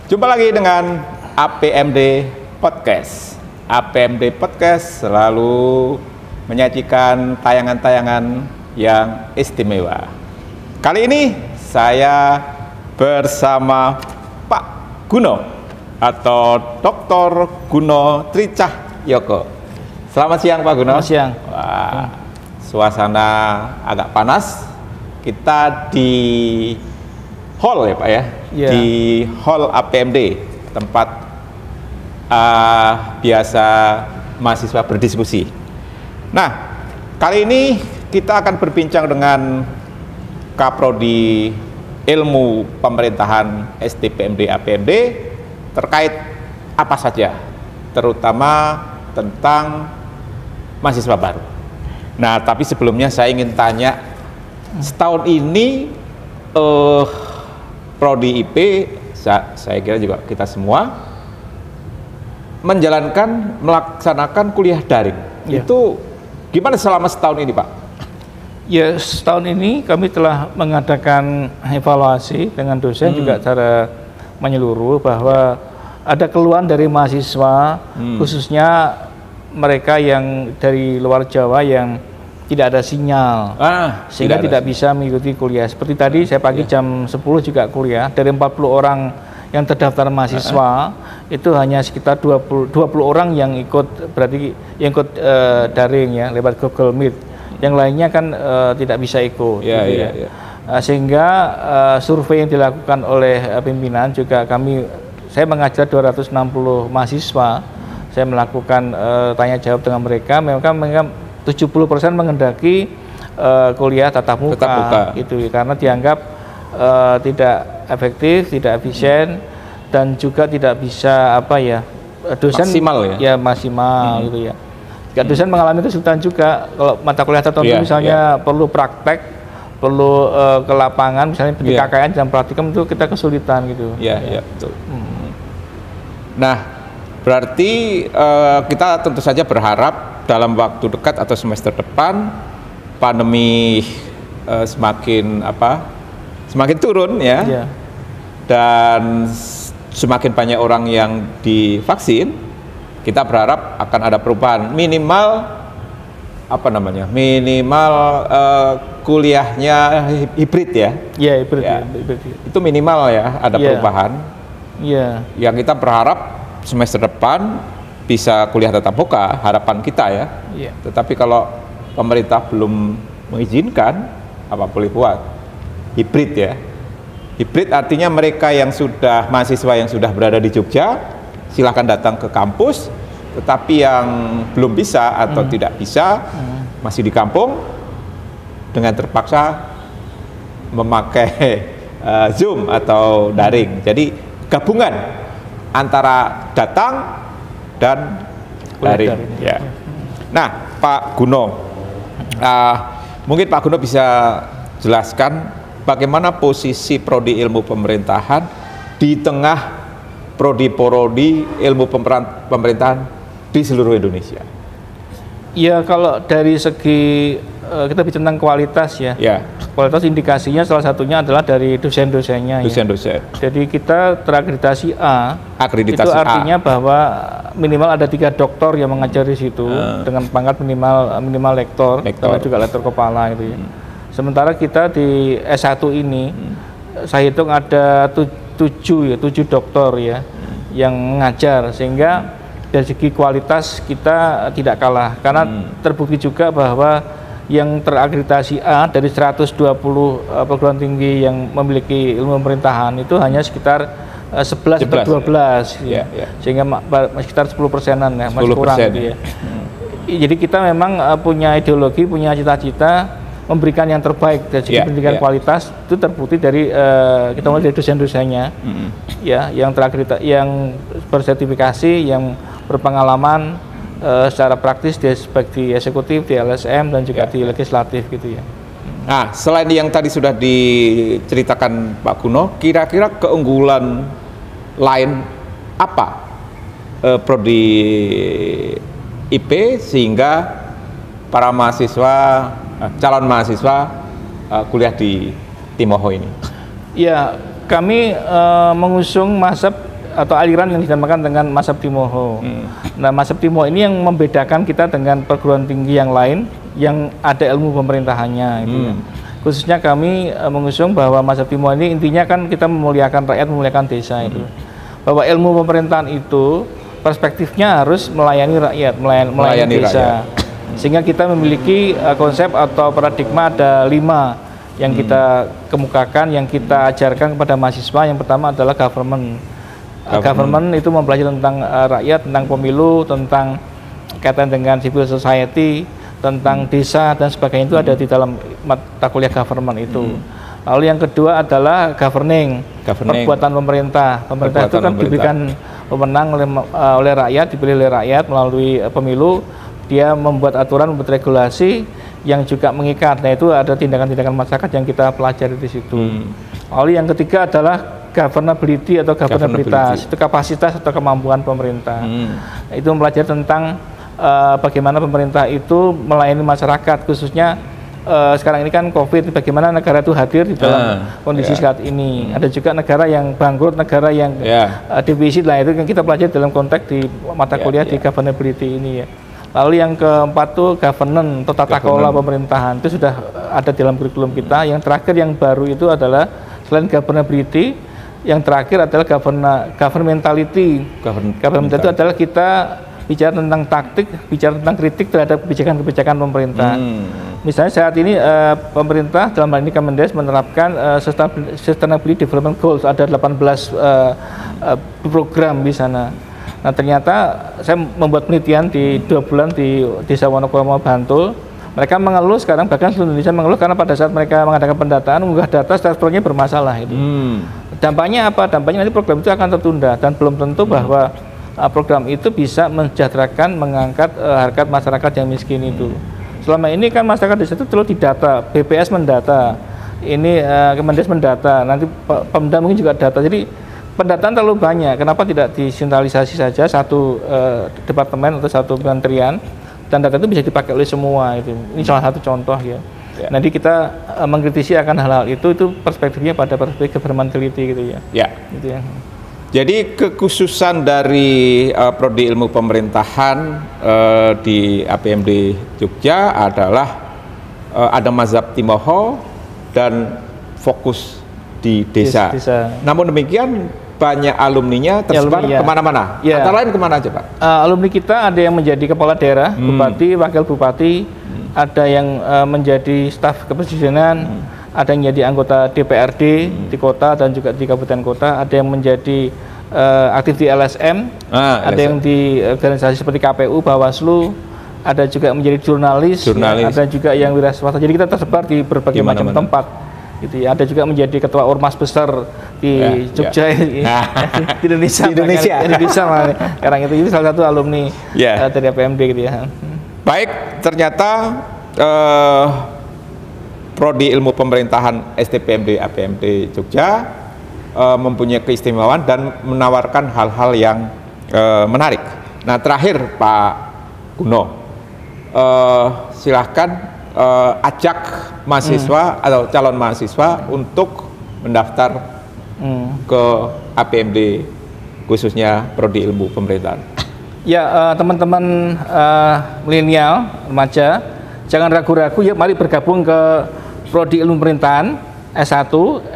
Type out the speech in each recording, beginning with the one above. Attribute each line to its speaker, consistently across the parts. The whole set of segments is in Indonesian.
Speaker 1: Jumpa lagi dengan APMD Podcast. APMD Podcast selalu menyajikan tayangan-tayangan yang istimewa. Kali ini saya bersama Pak Guno atau Dr. Guno Tricahyoko. Selamat siang Pak Guno.
Speaker 2: Selamat siang.
Speaker 1: Wah, suasana agak panas. Kita di hall ya Pak ya, di hall APMD, tempat biasa mahasiswa berdiskusi. Nah, kali ini kita akan berbincang dengan Kaprodi Ilmu Pemerintahan STPMD APMD terkait apa saja, terutama tentang mahasiswa baru. Nah, tapi sebelumnya saya ingin tanya, setahun ini Prodi IP, saya kira juga kita semua melaksanakan kuliah daring.
Speaker 2: Ya.
Speaker 1: Itu gimana selama setahun ini Pak?
Speaker 2: Ya, setahun ini kami telah mengadakan evaluasi dengan dosen juga secara menyeluruh bahwa ada keluhan dari mahasiswa, khususnya mereka yang dari luar Jawa yang tidak ada sinyal, sehingga tidak bisa mengikuti kuliah. Seperti tadi saya pagi jam 10 juga kuliah, dari 40 orang yang terdaftar mahasiswa, itu hanya sekitar 20 orang yang ikut, berarti yang ikut daring ya, lewat Google Meet. Yang lainnya kan tidak bisa ikut. Sehingga survei yang dilakukan oleh pimpinan juga saya mengajar 260 mahasiswa, saya melakukan tanya jawab dengan mereka 70% mengendaki kuliah tatap muka, gitu, karena dianggap tidak efektif, tidak efisien, dan juga tidak bisa dosen maksimal gitu ya. Dosen mengalami kesulitan juga kalau mata kuliah tertentu misalnya perlu praktek, perlu ke lapangan, misalnya di KKN dan praktikum, itu kita kesulitan gitu.
Speaker 1: Betul. Nah, berarti kita tentu saja berharap dalam waktu dekat atau semester depan pandemi semakin turun ya, dan semakin banyak orang yang divaksin. Kita berharap akan ada perubahan minimal kuliahnya hibrid ya.
Speaker 2: Hibrid.
Speaker 1: Itu minimal ya, ada perubahan. Yang kita berharap semester depan bisa kuliah tatap muka, harapan kita ya. Tetapi kalau pemerintah belum mengizinkan, apa boleh buat? Hibrid ya. Hibrid artinya mereka mahasiswa yang sudah berada di Jogja, silahkan datang ke kampus, tetapi yang belum bisa atau tidak bisa, masih di kampung, dengan terpaksa memakai Zoom atau daring. Jadi gabungan antara datang dan daring. Nah, Pak Guno, mungkin Pak Guno bisa jelaskan bagaimana posisi Prodi Ilmu Pemerintahan di tengah prodi-prodi ilmu pemerintahan di seluruh Indonesia.
Speaker 2: Ya, kalau dari segi kita bicara tentang kualitas ya. Kualitas indikasinya salah satunya adalah dari dosen-dosennya. Jadi kita terakreditasi A. Itu artinya bahwa minimal ada 3 doktor yang mengajar di situ dengan pangkat minimal lektor, karena juga lektor kepala gitu ya. Sementara kita di S1 ini saya hitung ada 7 doktor ya yang mengajar, sehingga dari segi kualitas kita tidak kalah, karena terbukti juga bahwa yang terakreditasi A dari 120 perguruan tinggi yang memiliki ilmu pemerintahan itu hanya sekitar 11 atau 12 sehingga sekitar 10%-an ya, masih kurang gitu ya. Jadi kita memang punya ideologi, punya cita-cita memberikan yang terbaik dari segi pendidikan kualitas. Itu terbukti dari kita mulai dari dosen-dosennya yang terakreditasi, yang bersertifikasi, yang berpengalaman secara praktis di eksekutif, di LSM, dan juga di legislatif gitu ya.
Speaker 1: Nah, selain yang tadi sudah diceritakan Pak Guno, kira-kira keunggulan lain apa Prodi IP sehingga para calon mahasiswa kuliah di Timoho ini?
Speaker 2: Ya, kami mengusung mazhab atau aliran yang dinamakan dengan mazhab Timoho. Nah, mazhab Timoho ini yang membedakan kita dengan perguruan tinggi yang lain yang ada ilmu pemerintahannya gitu ya. Khususnya kami mengusung bahwa mazhab Timoho ini intinya kan kita memuliakan rakyat, memuliakan desa itu. Bahwa ilmu pemerintahan itu perspektifnya harus melayani rakyat, melayani desa. Sehingga kita memiliki konsep atau paradigma ada 5 yang kita kemukakan, yang kita ajarkan kepada mahasiswa. Yang pertama adalah government. Government itu mempelajari tentang rakyat, tentang pemilu, tentang kaitan dengan civil society, tentang desa dan sebagainya, itu ada di dalam mata kuliah government itu. Lalu yang kedua adalah governing. Perbuatan pemerintah. Pemerintah itu kan diberikan wewenang oleh rakyat, dipilih oleh rakyat melalui pemilu. Dia membuat aturan, membuat regulasi yang juga mengikat. Nah, itu ada tindakan-tindakan masyarakat yang kita pelajari di situ. Lalu yang ketiga adalah governability atau governabilitas, itu kapasitas atau kemampuan pemerintah. Itu mempelajari tentang bagaimana pemerintah itu melayani masyarakat, khususnya sekarang ini kan COVID, bagaimana negara itu hadir di dalam kondisi saat ini. Ada juga negara yang bangkrut, negara yang defisit lah, itu yang kita pelajari dalam konteks di mata kuliah di governability ini ya. Lalu yang keempat tuh governance atau tata kelola pemerintahan, itu sudah ada dalam kurikulum kita. Yang terakhir yang baru itu adalah selain governability, yang terakhir adalah governmentality. Governmentality itu adalah kita bicara tentang taktik, bicara tentang kritik terhadap kebijakan-kebijakan pemerintah. Misalnya saat ini pemerintah dalam hal ini Kemendes menerapkan Sustainability Development Goals, ada 18 program di sana. Nah, ternyata saya membuat penelitian di 2 bulan di Desa Wonokromo, Bantul. Mereka mengeluh sekarang, bahkan seluruh Indonesia mengeluh karena pada saat mereka mengadakan pendataan, mengunggah data dashboardnya bermasalah itu. Dampaknya apa? Dampaknya nanti program itu akan tertunda dan belum tentu bahwa program itu bisa mensejahterakan, mengangkat harkat masyarakat yang miskin itu. Selama ini kan masyarakat desa itu terlalu didata, BPS mendata, ini Kemendes mendata, nanti Pemda mungkin juga data. Jadi pendataan terlalu banyak, kenapa tidak disentralisasi saja satu departemen atau satu kementerian dan data itu bisa dipakai oleh semua itu. Ini salah satu contoh ya. Nanti kita mengkritisi akan hal-hal itu perspektifnya pada perspektif governmentality gitu ya. Gitu ya.
Speaker 1: Jadi kekhususan dari prodi ilmu pemerintahan di APMD Jogja adalah ada mazhab Timoho dan fokus di desa. Namun demikian banyak alumninya tersebar kemana-mana. Antara lain kemana aja Pak?
Speaker 2: Alumni kita ada yang menjadi kepala daerah, bupati, wakil bupati, ada yang menjadi staf kepresidenan, ada yang menjadi anggota DPRD di kota dan juga di kabupaten kota, ada yang menjadi aktif di LSM, ada yang di organisasi seperti KPU, Bawaslu, ada juga menjadi jurnalis. Ada juga yang wira swasta. Jadi kita tersebar di berbagai macam tempat. Gitu ya. Ada juga menjadi ketua ormas besar di Jogja, di Indonesia. Sekarang itu salah satu alumni dari APMD gitu ya.
Speaker 1: Baik, ternyata prodi ilmu pemerintahan STPMD APMD Jogja mempunyai keistimewaan dan menawarkan hal-hal yang menarik. Nah, terakhir Pak Guno, silahkan ajak mahasiswa atau calon mahasiswa untuk mendaftar ke APMD khususnya prodi ilmu pemerintahan.
Speaker 2: Ya, teman-teman milenial, remaja, jangan ragu-ragu ya, mari bergabung ke prodi ilmu pemerintahan S1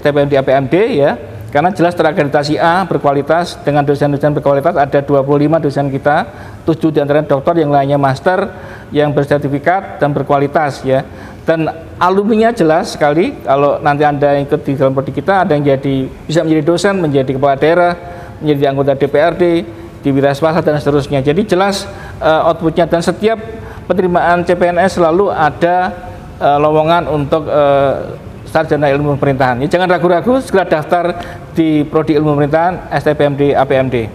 Speaker 2: STPMD APMD ya. Karena jelas terakreditasi A, berkualitas, dengan dosen-dosen berkualitas, ada 25 dosen kita, 7 diantaranya doktor, yang lainnya master, yang bersertifikat dan berkualitas ya. Dan alumninya jelas sekali, kalau nanti Anda ikut di dalam prodi kita, ada yang bisa menjadi dosen, menjadi kepala daerah, menjadi anggota DPRD, di wira swasta dan seterusnya. Jadi jelas outputnya, dan setiap penerimaan CPNS selalu ada lowongan untuk sarjana ilmu pemerintahan. Ya, jangan ragu-ragu, segera daftar di prodi ilmu pemerintahan STPMD APMD.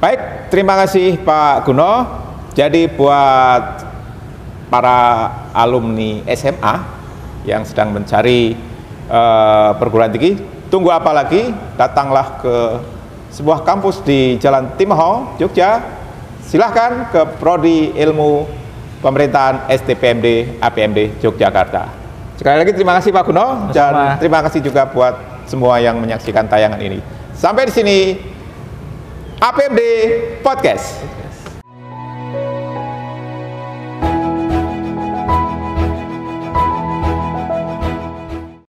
Speaker 1: Baik, terima kasih Pak Guno. Jadi buat para alumni SMA yang sedang mencari perguruan tinggi, tunggu apa lagi? Datanglah ke sebuah kampus di Jalan Timoho, Jogja. Silahkan ke prodi ilmu pemerintahan STPMD APMD Yogyakarta. Sekali lagi terima kasih Pak Guno, dan terima kasih juga buat semua yang menyaksikan tayangan ini. Sampai di sini. APMD Podcast.